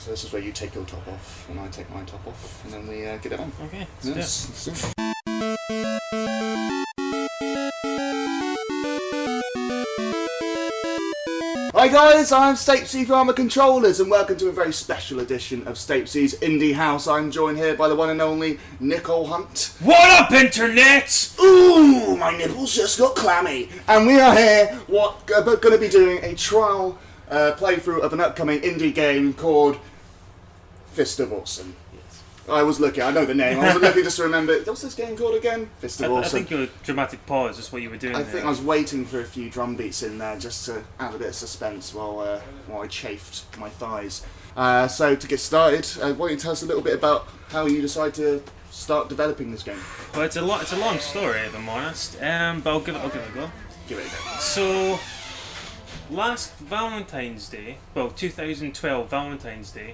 So this is where you take your top off and I take my top off, and then we get it on. Okay, Let's do it. Hi guys, I'm Stapesy from Controllers, and welcome to a very special edition of Stapesy's Indie House. I'm joined here by the one and only Nicoll Hunt. What up, internet? Ooh, my nipples just got clammy. And we are here, going to be doing a trial playthrough of an upcoming indie game called Fist of AwC. I was looking, I know the name, I was looking just to remember, what's this game called again? Fist of AwC. I think your dramatic pause is what you were doing I there. think I was waiting for a few drum beats in there just to add a bit of suspense while I chafed my thighs. So to get started, why don't you tell us a little bit about how you decided to start developing this game? Well, it's a long story, if I'm honest, but I'll give it a go. Give it a go. So, last Valentine's Day, well, 2012 Valentine's Day,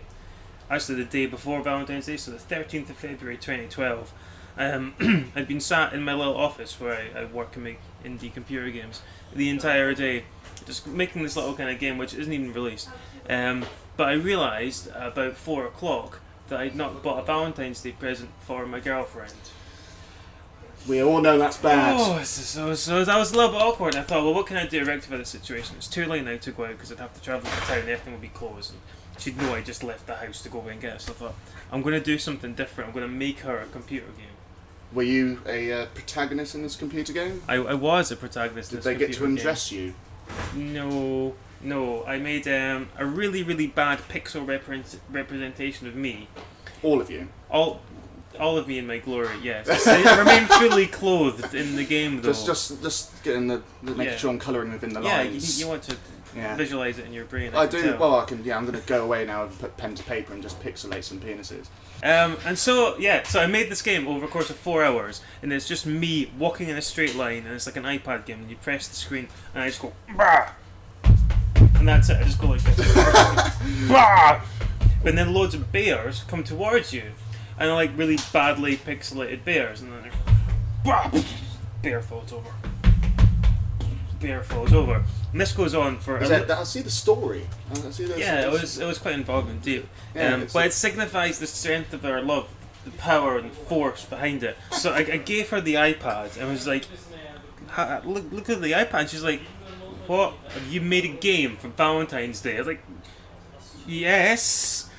actually the day before Valentine's Day, so the 13th of February 2012, I'd been sat in my little office where I work and make indie computer games the entire day, just making this little kind of game which isn't even released. But I realised about 4 o'clock that I'd not bought a Valentine's Day present for my girlfriend. We all know that's bad. So that was a little bit awkward, and I thought, well, what can I do to rectify the situation? It's too late now to go out because I'd have to travel to town and everything would be closed. And she'd know I just left the house to go away and get it. So I thought, I'm going to do something different. I'm going to make her a computer game. Were you a protagonist in this computer game? I was a protagonist in Did this they get to computer undress you? game. No. I made a really, really bad pixel representation of me. All of you? All of me in my glory, yes. I remain fully clothed in the game, though. Just getting making sure I'm colouring within the lines. You want to visualise it in your brain. I do. Tell. Well, I can. Yeah, I'm going to go away now and put pen to paper and just pixelate some penises. And so I made this game over a course of 4 hours, and it's just me walking in a straight line, and it's like an iPad game, and you press the screen, and I just go, bah! And that's it, I just go like this. Bah! And then loads of bears come towards you, and they're like really badly pixelated bears, and then they're, bah! Bear falls over. Bear falls over. And this goes on for I see the story. It was quite involved indeed. But it signifies the strength of our love, the power and force behind it. So I gave her the iPad and was like, look at the iPad. And she's like, what? You made a game for Valentine's Day? I was like, yes.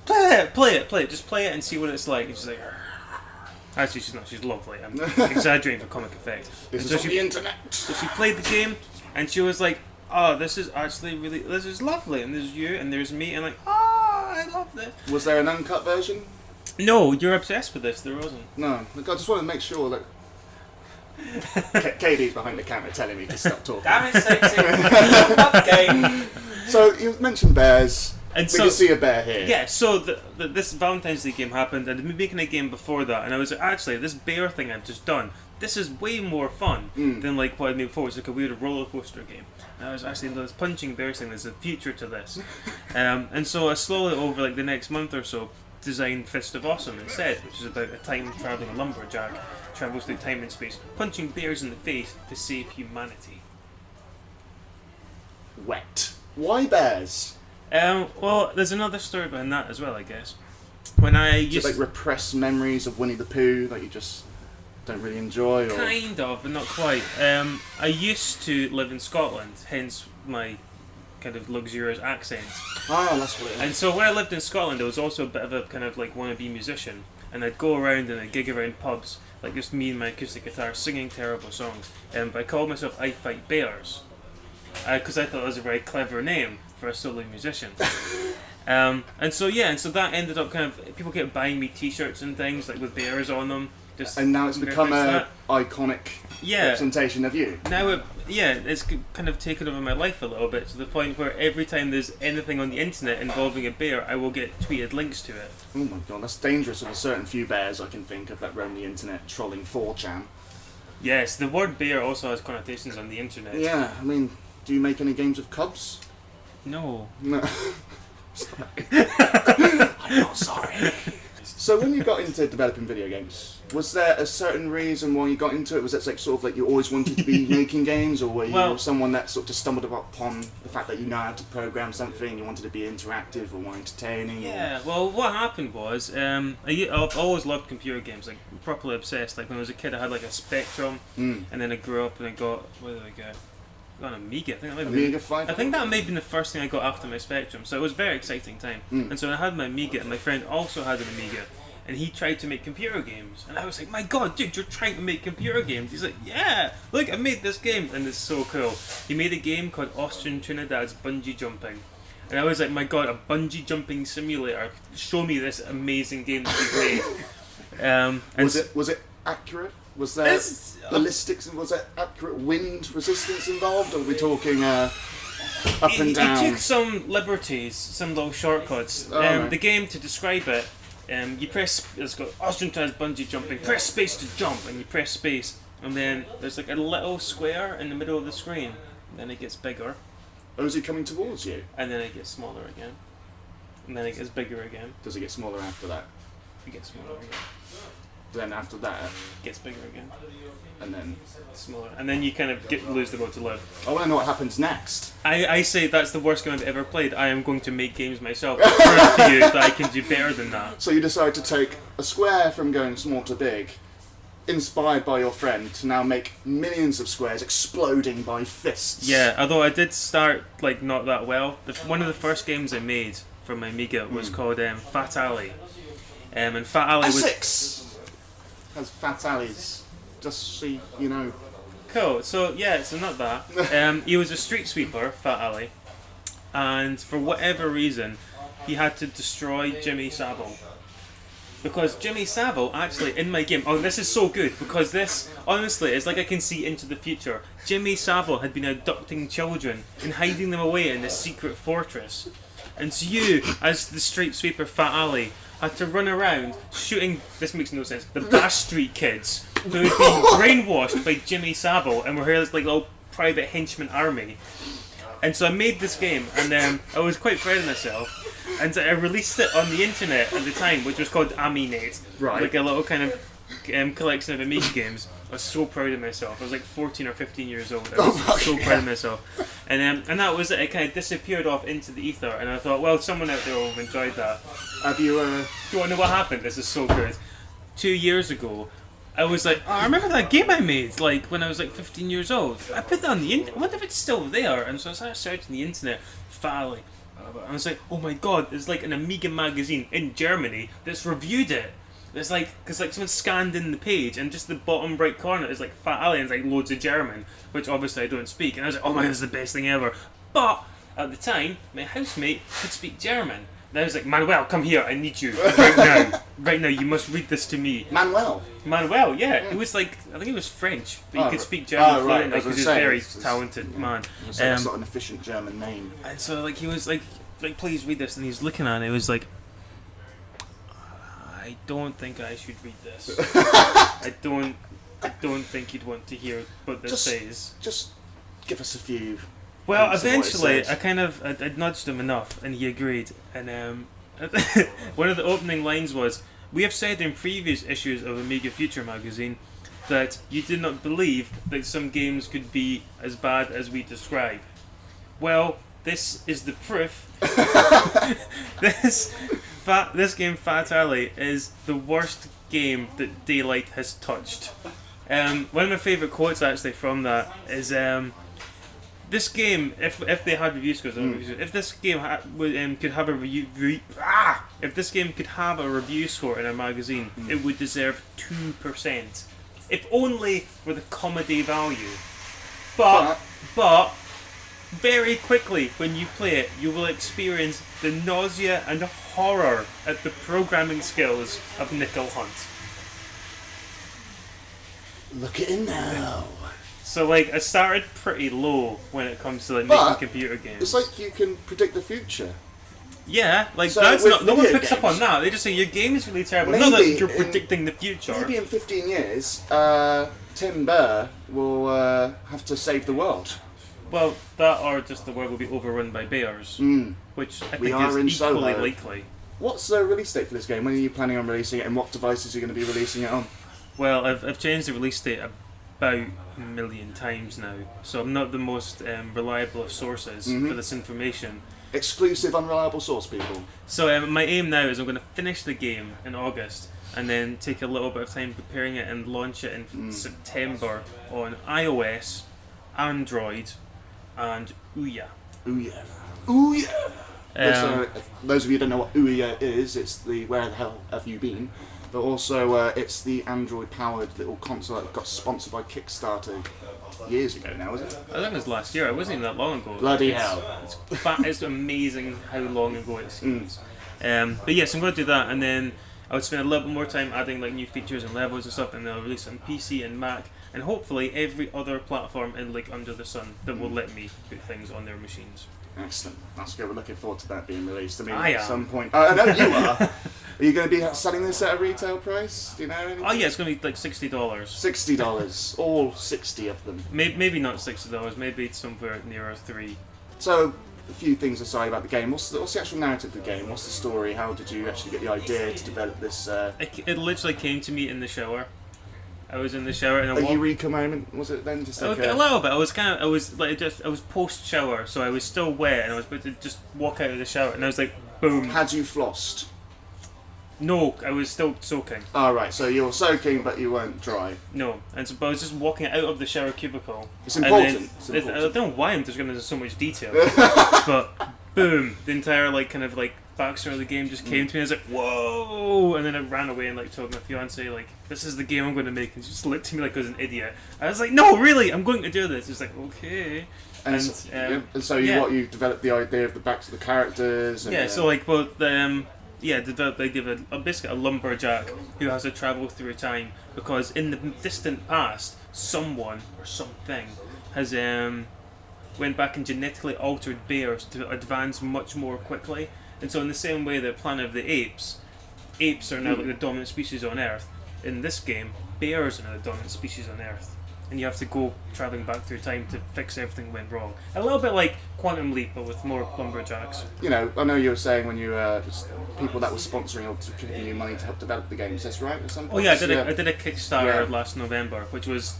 Play it. Just play it and see what it's like. And she's like, actually she's not. She's lovely. I'm exaggerating for comic effect. This is on the internet. So she played the game. And she was like, oh, this is lovely, and there's you, and there's me, and like, oh, I love this. Was there an uncut version? No, you're obsessed with this, there wasn't. No, I just wanted to make sure that... Katie's behind the camera telling me to stop talking. Damn it, sexy. So, you mentioned bears. We can see a bear here. Yeah, so this Valentine's Day game happened, and I'd been making a game before that, and I was like, actually, this bear thing I've just done, this is way more fun than like what I made before. It's like a weird roller coaster game. And I was actually into this punching bear thing. There's a future to this, and so I slowly over like the next month or so designed Fist of AwC instead, which is about a time traveling lumberjack travels through time and space, punching bears in the face to save humanity. Wet. Why bears? Well, there's another story behind that as well, I guess. When I used like repressed memories of Winnie the Pooh that you just don't really enjoy, or kind of, but not quite. I used to live in Scotland, hence my kind of luxurious accent. Oh, that's what it is. And so when I lived in Scotland, I was also a bit of a kind of like wannabe musician, and I'd go around and I'd gig around pubs, like just me and my acoustic guitar singing terrible songs. But I called myself I Fight Bears, because I thought it was a very clever name for a solo musician. And so that ended up kind of, people kept buying me t-shirts and things like with bears on them. And now it's become an iconic representation of you. Now it's kind of taken over my life a little bit, to the point where every time there's anything on the internet involving a bear, I will get tweeted links to it. Oh my god, that's dangerous. Of a certain few bears I can think of that roam the internet trolling 4chan. Yes, the word bear also has connotations on the internet. Yeah, I mean, do you make any games of cubs? No. Sorry. I'm not sorry. So when you got into developing video games, was there a certain reason why you got into it? Was it like sort of like you always wanted to be making games, or were you someone that sort of just stumbled upon the fact that you know how to program something, you wanted to be interactive or more entertaining? Yeah, well, what happened was I've always loved computer games, like properly obsessed. Like when I was a kid, I had like a Spectrum, and then I grew up and I got, where did I go? I got an Amiga. I think that might Amiga 5? I think that may have been the first thing I got after my Spectrum, so it was a very exciting time. And so I had my Amiga, and my friend also had an Amiga, and he tried to make computer games. And I was like, my god, dude, you're trying to make computer games? He's like, yeah, look, I made this game, and it's so cool. He made a game called Austrian Trinidad's Bungee Jumping. And I was like, my god, a bungee jumping simulator. Show me this amazing game that you made. Was it accurate? Was there ballistics and was there accurate wind resistance involved? Or are we talking up and down? He took some liberties, some little shortcuts. The game, to describe it, you press, it's got Austrian Trinidad's Bungee Jumping, press space to jump, and you press space, and then there's like a little square in the middle of the screen, and then it gets bigger. Oh, is it coming towards you? And then it gets smaller again. And then it gets bigger again. Does it get smaller after that? It gets smaller again. Then after that? It gets bigger again. And then? Smaller. And then you kind of lose the will to live. I want to know what happens next. I say that's the worst game I've ever played. I am going to make games myself. Prove to you that I can do better than that. So you decide to take a square from going small to big, inspired by your friend, to now make millions of squares exploding by fists. Yeah, although I did start like not that well. One of the first games I made for my Amiga was called Fat Alley. And Fat Alley was... Essex has Fat Alleys, just so you know. Cool, so yeah, so not that. He was a street sweeper, Fat Alley, and for whatever reason, he had to destroy Jimmy Savile. Because Jimmy Savile, actually, in my game... Oh, this is so good, because this, honestly, it's like I can see into the future. Jimmy Savile had been abducting children and hiding them away in this secret fortress. And so you, as the street sweeper Fat Alley, had to run around shooting, this makes no sense, the Bash Street kids who had been brainwashed by Jimmy Savile and were here as like a little private henchman army. And so I made this game, and I was quite proud of myself. And so I released it on the internet at the time, which was called Aminate, like a little kind of collection of Amiga games. I was so proud of myself. I was like 14 or 15 years old. I was so proud of myself. And that was it. It kind of disappeared off into the ether, and I thought, well, someone out there will have enjoyed that. Have you? Do you want to know what happened? This is so good. 2 years ago, I was like, oh, I remember that game I made, like when I was like 15 years old. I put that on the internet. I wonder if it's still there. And so I started searching the internet, Fally. I was like, oh my god, there's like an Amiga magazine in Germany that's reviewed it. There's like, because like someone scanned in the page, and just the bottom right corner is like Fat Alley, and it's like loads of German, which obviously I don't speak. And I was like, oh my god, this is the best thing ever. But at the time, my housemate could speak German. And I was like, Manuel, come here, I need you right now. Right now, you must read this to me. Manuel, yeah. He was like, I think he was French, but he could speak German fluently because he was a very talented man. So that's not an efficient German name. And so like he was like please read this, and he was looking at it. He was like, I don't think I should read this. I don't think you'd want to hear what this says. Just give us a few. Well, eventually, I nudged him enough, and he agreed. And one of the opening lines was, "We have said in previous issues of Amiga Future magazine that you did not believe that some games could be as bad as we describe. Well, this is the proof. This game, Fat Alley, is the worst game that Daylight has touched." One of my favourite quotes actually from that is, this game, if they had review scores, if this game could have if this game could have a review score in a magazine, it would deserve 2%, if only for the comedy value. But very quickly, when you play it, you will experience the nausea and horror at the programming skills of Nicoll Hunt. Look at him now. So, like, I started pretty low when it comes to like making computer games. It's like you can predict the future. Yeah, like so that's not. No one picks games, up on that. They just say your game is really terrible. Not that you're predicting the future. Maybe in 15 years, Tim Burr will have to save the world. Well, that or just the world will be overrun by bears, which I think is equally likely. What's the release date for this game? When are you planning on releasing it, and what devices are you going to be releasing it on? Well, I've changed the release date about a million times now, so I'm not the most reliable of sources for this information. Exclusive, unreliable source, people. So my aim now is I'm going to finish the game in August, and then take a little bit of time preparing it and launch it in September on iOS, Android, and Ouya. Ouya. Ouya! Those of you who don't know what Ouya is, it's the where the hell have you been? But also, it's the Android-powered little console that got sponsored by Kickstarter years ago now, is it? I think it was last year. It wasn't even that long ago. Bloody hell. It's amazing how long ago it seems. But yes, I'm going to do that, and then I would spend a little bit more time adding like new features and levels and stuff, and then I'll release it on PC and Mac, and hopefully every other platform in like under the sun that will let me put things on their machines. Excellent. That's good. We're looking forward to that being released. I mean, I at am. some point. I know you are. Are you going to be selling this at a retail price? Do you know anything? Oh yeah, it's going to be like $60. $60. All 60 of them. Maybe not $60. Maybe it's somewhere nearer $3. So, a few things aside about the game. What's the actual narrative of the game? What's the story? How did you actually get the idea to develop this? It literally came to me in the shower. I was in the shower and a eureka moment, was it then? Just like a little bit. I was post shower, so I was still wet, and I was about to just walk out of the shower, and I was like, boom. Had you flossed? No, I was still soaking. Oh, right, so you were soaking, but you weren't dry. No, and so, but I was just walking out of the shower cubicle. It's important. I don't know why I'm just going into so much detail, but boom, the entire like kind of like backstory of the game just came to me. I was like, whoa, and then I ran away and like told my fiance like, this is the game I'm going to make, and she just looked at me like I was an idiot. I was like, no, really, I'm going to do this. It's like, okay. And so you developed the idea of the backs of the characters. And, so like both they give basically a lumberjack who has to travel through time because in the distant past, someone or something has went back and genetically altered bears to advance much more quickly. And so in the same way that Planet of the Apes are now like the dominant species on Earth. In this game, bears are now the dominant species on Earth. And you have to go travelling back through time to fix everything that went wrong. A little bit like Quantum Leap, but with more lumberjacks. You know, I know you were saying when you people that were sponsoring or giving you money to help develop the game. Is this right? At some point? Oh yeah, I did a Kickstarter last November, which was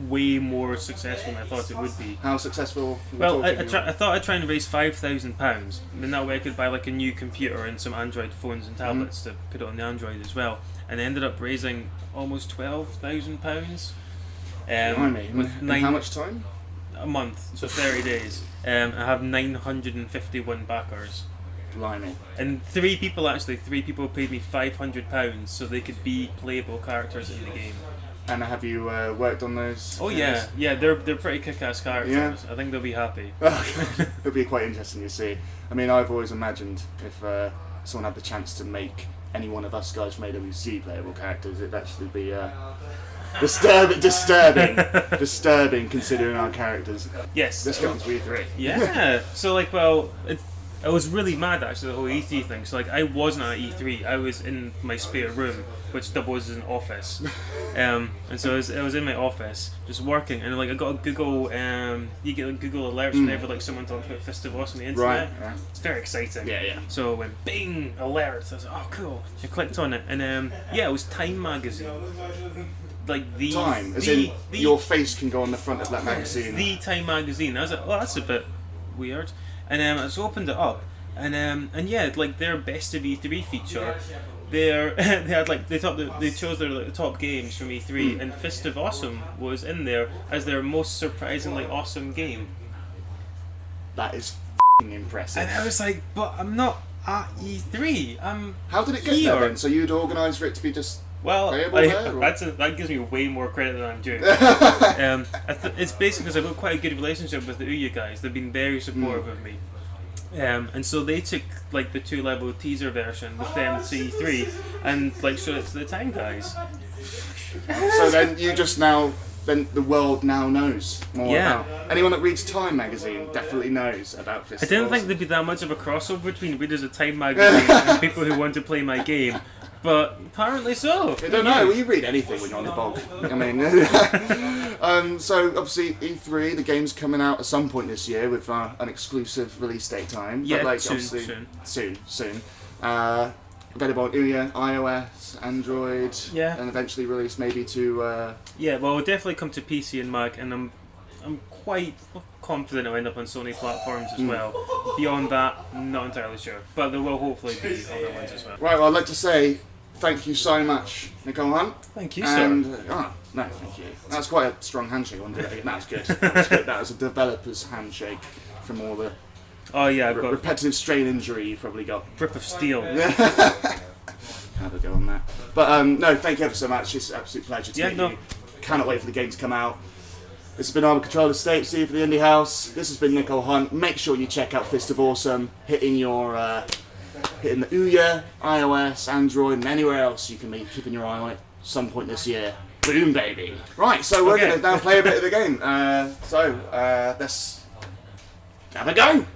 way more successful than I thought it would be. How successful? Well, I thought I'd try and raise £5,000, and that way I could buy like a new computer and some Android phones and tablets to put it on the Android as well. And I ended up raising almost £12,000. In how much time? A month, so 30 days. I have 951 backers. Blimey. And three people paid me £500 so they could be playable characters in the game. And have you worked on those? Oh yeah, they're pretty kick-ass characters. Yeah. I think they'll be happy. It'll be quite interesting to see. I mean, I've always imagined if someone had the chance to make any one of us guys from AwC playable characters, it'd actually be disturbing considering our characters. Yes. This comes with E3. Yeah. So like, well, I was really mad actually the whole E3 thing. So like, I wasn't at E3. I was in my spare room, which doubles as an office. And so I was in my office just working, and like I got a Google. You get like, Google alerts whenever like someone talks about Fist of AwC on the internet. Right. Yeah. It's very exciting. Yeah. So when bing alerts, I was like, oh cool. I clicked on it, and it was Time magazine. Like the Time, as in your face can go on the front of that magazine. The Time magazine. I was like, oh, that's a bit weird. And I just opened it up, and yeah, like their best of E3 feature. They chose their like, top games from E3, and Fist of AwC was in there as their most surprisingly awesome game. That is impressive. And I was like, but I'm not at E3. How did it get there then? So you'd organised for it to be just. Well, that gives me way more credit than I'm doing. It's basically because I've got quite a good relationship with the Ouya guys. They've been very supportive of me. And so they took like the 2-level teaser version with them to E3 and like showed it to the Time guys. So then then the world now knows more about. Anyone that reads Time magazine definitely knows about Fist of AwC. I didn't think there'd be that much of a crossover between readers of Time magazine and people who want to play my game. But apparently so. I don't know. Well, you read anything when you're on the bog. I mean, so obviously E3, the game's coming out at some point this year with an exclusive release date time. Yeah, but like, soon. Soon. available on Ouya, iOS, Android, Yeah. and eventually released maybe to. Yeah, well, it'll definitely come to PC and Mac, and I'm quite confident it'll end up on Sony platforms as well. Beyond that, not entirely sure, but there will hopefully be other ones as well. Right, well, I'd like to say thank you so much, Nicoll Hunt. Thank you, And sir. no, thank you. That's quite a strong handshake. That's good. That's good. That was a developer's handshake from all the Oh yeah, I've got repetitive strain injury you probably got. grip of steel. How to go on that? But no, thank you ever so much. It's an absolute pleasure to meet no. you. Cannot wait for the game to come out. This has been Armour Controller Stapesy for the Indie House. This has been Nicoll Hunt. Make sure you check out Fist of Awesome, hitting the Ouya, iOS, Android, and anywhere else you can be keeping your eye on it some point this year. Boom, baby. Right, so we're going to now play a bit of the game. Let's have a go.